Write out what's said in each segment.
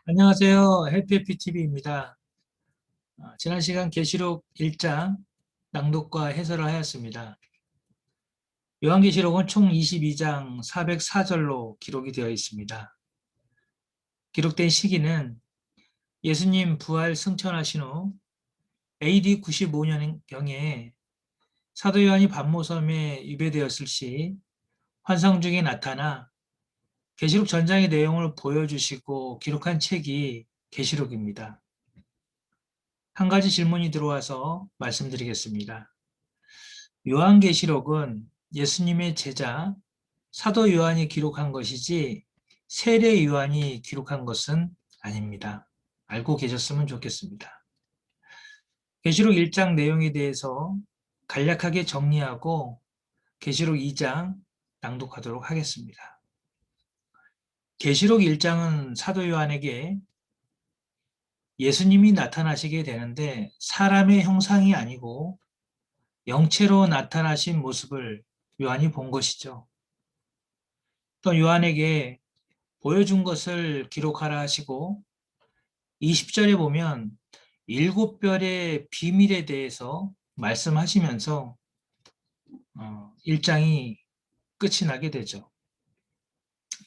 안녕하세요. 해피해피TV입니다. 지난 시간 계시록 1장 낭독과 해설을 하였습니다. 요한계시록은 총 22장 404절로 기록이 되어 있습니다. 기록된 시기는 예수님 부활 승천하신 후 AD 95년경에 사도 요한이 반모섬에 유배되었을 시 환상 중에 나타나 계시록 전장의 내용을 보여주시고 기록한 책이 계시록입니다. 한 가지 질문이 들어와서 말씀드리겠습니다. 요한계시록은 예수님의 제자 사도 요한이 기록한 것이지 세례 요한이 기록한 것은 아닙니다. 알고 계셨으면 좋겠습니다. 계시록 1장 내용에 대해서 간략하게 정리하고 계시록 2장 낭독하도록 하겠습니다. 계시록 1장은 사도 요한에게 예수님이 나타나시게 되는데 사람의 형상이 아니고 영체로 나타나신 모습을 요한이 본 것이죠. 또 요한에게 보여준 것을 기록하라 하시고 20절에 보면 일곱 별의 비밀에 대해서 말씀하시면서 1장이 끝이 나게 되죠.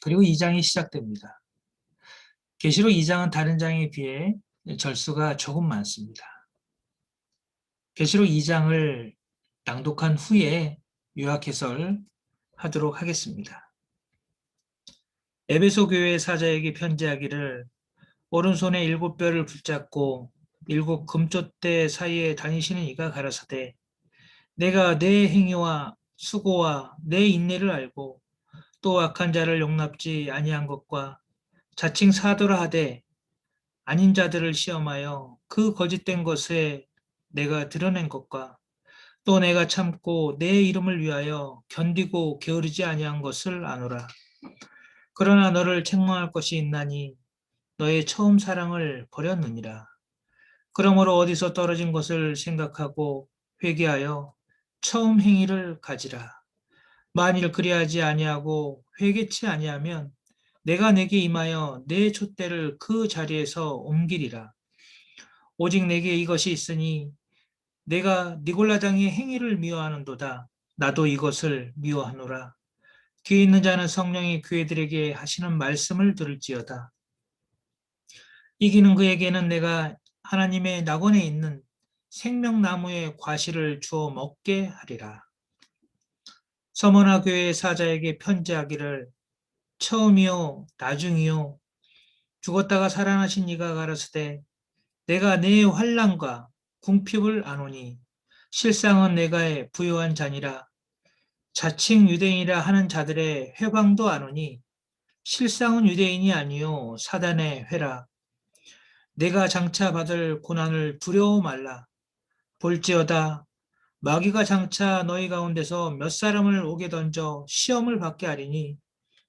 그리고 2장이 시작됩니다. 계시록 2장은 다른 장에 비해 절수가 조금 많습니다. 계시록 2장을 낭독한 후에 요약해설 하도록 하겠습니다. 에베소 교회 사자에게 편지하기를 오른손에 일곱 뼈를 붙잡고 일곱 금촛대 사이에 다니시는 이가 가라사대 내가 내 행위와 수고와 내 인내를 알고 또 악한 자를 용납지 아니한 것과 자칭 사도라 하되 아닌 자들을 시험하여 그 거짓된 것에 내가 드러낸 것과 또 내가 참고 내 이름을 위하여 견디고 게으르지 아니한 것을 아노라. 그러나 너를 책망할 것이 있나니 너의 처음 사랑을 버렸느니라. 그러므로 어디서 떨어진 것을 생각하고 회개하여 처음 행위를 가지라. 만일 그리하지 아니하고 회개치 아니하면 내가 내게 임하여 내 촛대를 그 자리에서 옮기리라. 오직 내게 이것이 있으니 내가 니골라당의 행위를 미워하는도다. 나도 이것을 미워하노라. 귀 있는 자는 성령이 그애들에게 하시는 말씀을 들을지어다. 이기는 그에게는 내가 하나님의 낙원에 있는 생명나무의 과실을 주어 먹게 하리라. 서머나 교회의 사자에게 편지하기를 처음이요 나중이요 죽었다가 살아나신 이가 가라사대 내가 내 환난과 궁핍을 아노니 실상은 내가 부요한 자니라. 자칭 유대인이라 하는 자들의 회방도 아노니 실상은 유대인이 아니요 사단의 회라. 내가 장차 받을 고난을 두려워 말라. 볼지어다 마귀가 장차 너희 가운데서 몇 사람을 옥에 던져 시험을 받게 하리니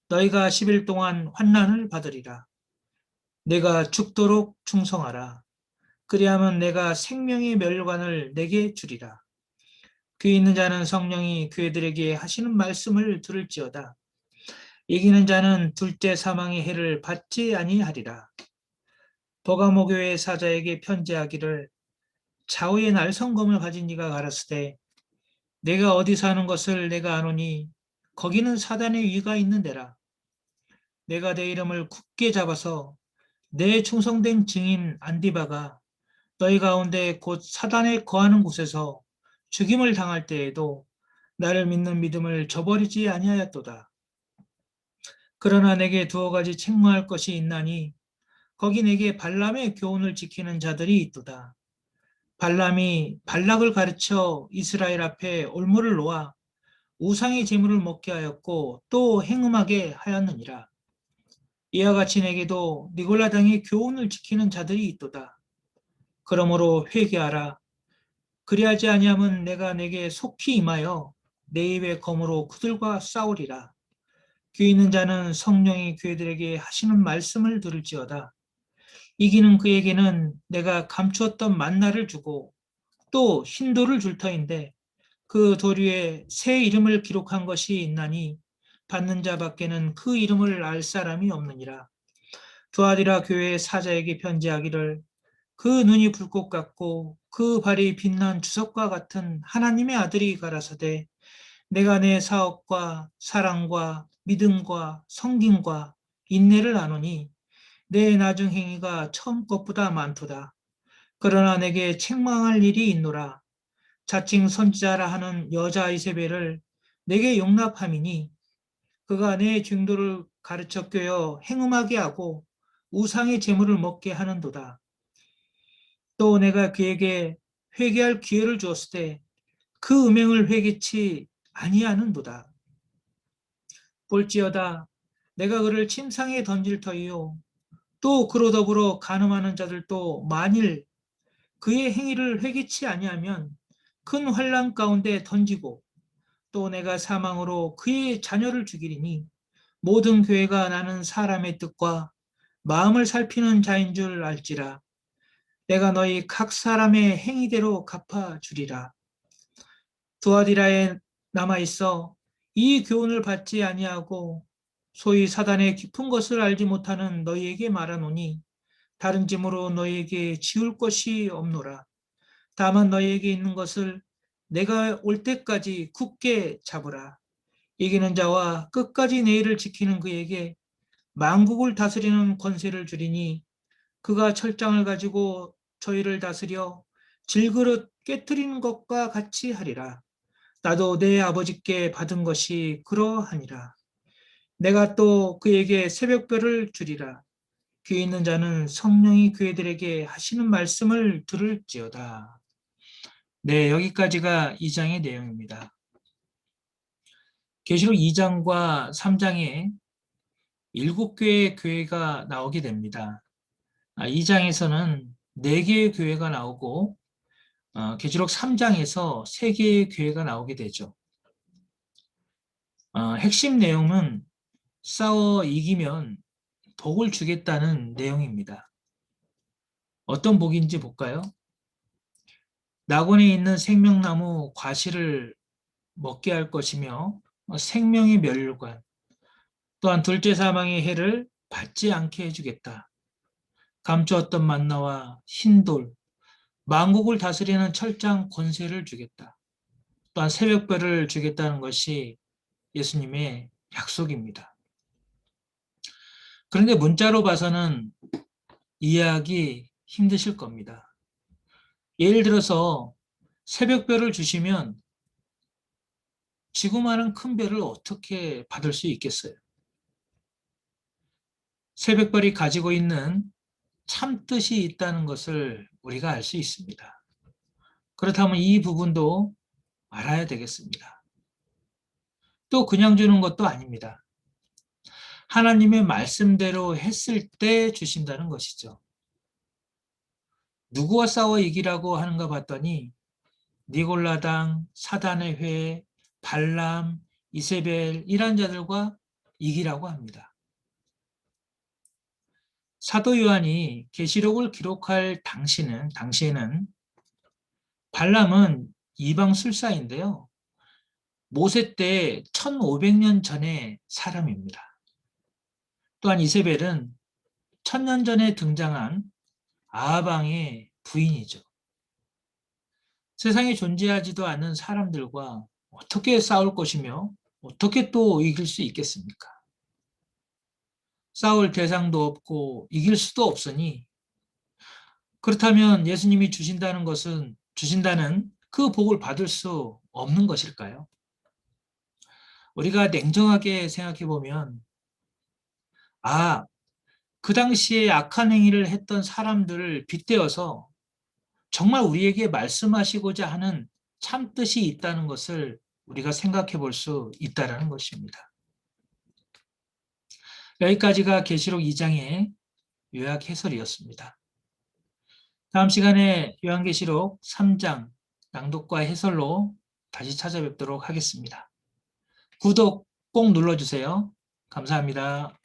너희가 10일 동안 환난을 받으리라. 내가 죽도록 충성하라. 그리하면 내가 생명의 멸관을 내게 주리라. 귀 있는 자는 성령이 그들에게 하시는 말씀을 들을지어다. 이기는 자는 둘째 사망의 해를 받지 아니하리라. 버가모 교회 사자에게 편지하기를 좌우의 날성검을 가진 이가 가라사대 내가 어디 사는 것을 내가 아노니 거기는 사단의 위가 있는 데라. 내가 내 이름을 굳게 잡아서 내 충성된 증인 안디바가 너희 가운데 곧 사단에 거하는 곳에서 죽임을 당할 때에도 나를 믿는 믿음을 저버리지 아니하였도다. 그러나 내게 두어 가지 책망할 것이 있나니 거기 내게 발람의 교훈을 지키는 자들이 있도다. 발람이 발락을 가르쳐 이스라엘 앞에 올무를 놓아 우상의 제물을 먹게 하였고 또 행음하게 하였느니라. 이와 같이 내게도 니골라당의 교훈을 지키는 자들이 있도다. 그러므로 회개하라. 그리하지 아니하면 내가 내게 속히 임하여 내 입의 검으로 그들과 싸우리라. 귀 있는 자는 성령이 그들에게 하시는 말씀을 들을지어다. 이기는 그에게는 내가 감추었던 만나를 주고 또 흰돌을 줄 터인데 그 돌 위에 새 이름을 기록한 것이 있나니 받는 자밖에는 그 이름을 알 사람이 없느니라. 두아디라 교회의 사자에게 편지하기를 그 눈이 불꽃 같고 그 발이 빛난 주석과 같은 하나님의 아들이 가라사대 내가 내 사업과 사랑과 믿음과 성김과 인내를 아노니 내 나중 행위가 처음 것보다 많도다. 그러나 내게 책망할 일이 있노라. 자칭 선지자라 하는 여자 이세벨을 내게 용납함이니 그가 내 증도를 가르쳐 꿰어 행음하게 하고 우상의 재물을 먹게 하는도다. 또 내가 그에게 회개할 기회를 주었을 때 그 음행을 회개치 아니하는도다. 볼지어다 내가 그를 침상에 던질 터이요 또 그로 더불어 간음하는 자들도 만일 그의 행위를 회개치 아니하면 큰 환난 가운데 던지고 또 내가 사망으로 그의 자녀를 죽이리니 모든 교회가 나는 사람의 뜻과 마음을 살피는 자인 줄 알지라. 내가 너희 각 사람의 행위대로 갚아주리라. 두아디라에 남아있어 이 교훈을 받지 아니하고 소위 사단의 깊은 것을 알지 못하는 너희에게 말하노니 다른 짐으로 너희에게 지울 것이 없노라. 다만 너희에게 있는 것을 내가 올 때까지 굳게 잡으라. 이기는 자와 끝까지 내 일을 지키는 그에게 만국을 다스리는 권세를 주리니 그가 철장을 가지고 저희를 다스려 질그릇 깨뜨리는 것과 같이 하리라. 나도 내 아버지께 받은 것이 그러하니라. 내가 또 그에게 새벽별을 주리라. 귀 있는 자는 성령이 그애들에게 하시는 말씀을 들을지어다. 네, 여기까지가 2장의 내용입니다. 계시록 2장과 3장에 7개의 교회가 나오게 됩니다. 2장에서는 4개의 교회가 나오고 계시록 3장에서 3개의 교회가 나오게 되죠. 핵심 내용은 싸워 이기면 복을 주겠다는 내용입니다. 어떤 복인지 볼까요? 낙원에 있는 생명나무 과실을 먹게 할 것이며 생명의 멸관, 또한 둘째 사망의 해를 받지 않게 해주겠다. 감추었던 만나와 흰돌, 만국을 다스리는 철장 권세를 주겠다. 또한 새벽별을 주겠다는 것이 예수님의 약속입니다. 그런데 문자로 봐서는 이해하기 힘드실 겁니다. 예를 들어서 새벽별을 주시면 지구만한 큰 별을 어떻게 받을 수 있겠어요? 새벽별이 가지고 있는 참뜻이 있다는 것을 우리가 알 수 있습니다. 그렇다면 이 부분도 알아야 되겠습니다. 또 그냥 주는 것도 아닙니다. 하나님의 말씀대로 했을 때 주신다는 것이죠. 누구와 싸워 이기라고 하는가 봤더니 니골라당, 사단의 회, 발람, 이세벨 이런 자들과 이기라고 합니다. 사도 요한이 계시록을 기록할 당시에는 발람은 이방 술사인데요. 모세 때 1500년 전의 사람입니다. 또한 이세벨은 1000년 전에 등장한 아방의 부인이죠. 세상에 존재하지도 않는 사람들과 어떻게 싸울 것이며 어떻게 또 이길 수 있겠습니까? 싸울 대상도 없고 이길 수도 없으니 그렇다면 예수님이 주신다는 그 복을 받을 수 없는 것일까요? 우리가 냉정하게 생각해 보면 그 당시에 악한 행위를 했던 사람들을 빗대어서 정말 우리에게 말씀하시고자 하는 참뜻이 있다는 것을 우리가 생각해 볼 수 있다는 것입니다. 여기까지가 계시록 2장의 요약 해설이었습니다. 다음 시간에 요한계시록 3장 낭독과 해설로 다시 찾아뵙도록 하겠습니다. 구독 꼭 눌러주세요. 감사합니다.